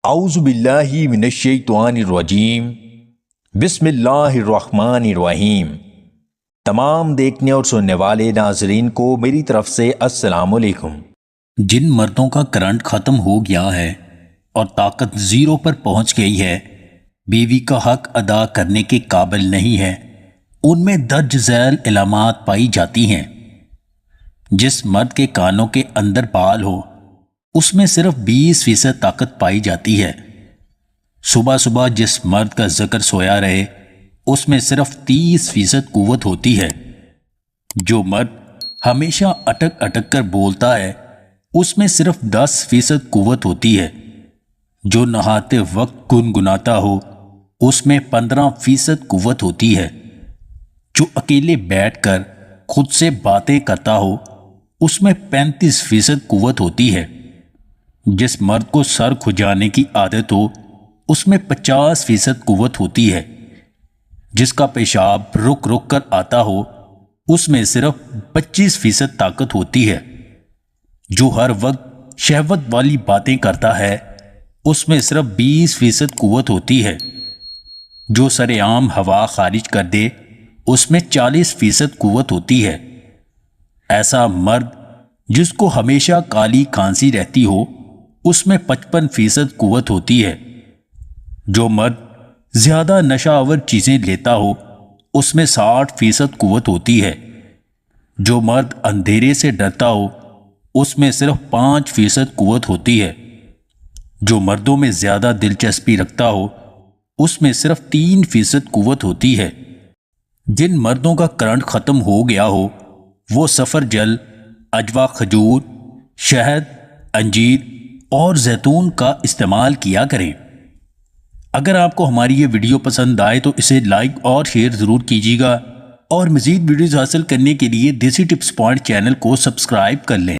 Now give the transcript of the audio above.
اعوذ باللہ من الشیطان الرجیم بسم اللہ الرحمن الرحیم۔ تمام دیکھنے اور سننے والے ناظرین کو میری طرف سے السلام علیکم۔ جن مردوں کا کرنٹ ختم ہو گیا ہے اور طاقت زیرو پر پہنچ گئی ہے، بیوی کا حق ادا کرنے کے قابل نہیں ہے، ان میں درج ذیل علامات پائی جاتی ہیں۔ جس مرد کے کانوں کے اندر بال ہو اس میں صرف 20% طاقت پائی جاتی ہے۔ صبح صبح جس مرد کا ذکر سویا رہے اس میں صرف 30% قوت ہوتی ہے۔ جو مرد ہمیشہ اٹک اٹک کر بولتا ہے اس میں صرف 10% قوت ہوتی ہے۔ جو نہاتے وقت گنگناتا ہو اس میں 15% قوت ہوتی ہے۔ جو اکیلے بیٹھ کر خود سے باتیں کرتا ہو اس میں 35% قوت ہوتی ہے۔ جس مرد کو سر کھجانے کی عادت ہو اس میں 50% قوت ہوتی ہے۔ جس کا پیشاب رک رک کر آتا ہو اس میں صرف 25% طاقت ہوتی ہے۔ جو ہر وقت شہوت والی باتیں کرتا ہے اس میں صرف 20% قوت ہوتی ہے۔ جو سر عام ہوا خارج کر دے اس میں 40% قوت ہوتی ہے۔ ایسا مرد جس کو ہمیشہ کالی کھانسی رہتی ہو اس میں 55% قوت ہوتی ہے۔ جو مرد زیادہ نشہ آور چیزیں لیتا ہو اس میں 60% قوت ہوتی ہے۔ جو مرد اندھیرے سے ڈرتا ہو اس میں صرف 5% قوت ہوتی ہے۔ جو مردوں میں زیادہ دلچسپی رکھتا ہو اس میں صرف 3% قوت ہوتی ہے۔ جن مردوں کا کرنٹ ختم ہو گیا ہو وہ سفر جل، عجوا کھجور، شہد، انجیر اور زیتون کا استعمال کیا کریں۔ اگر آپ کو ہماری یہ ویڈیو پسند آئے تو اسے لائک اور شیئر ضرور کیجیے گا، اور مزید ویڈیوز حاصل کرنے کے لیے دیسی ٹپس پوائنٹ چینل کو سبسکرائب کر لیں۔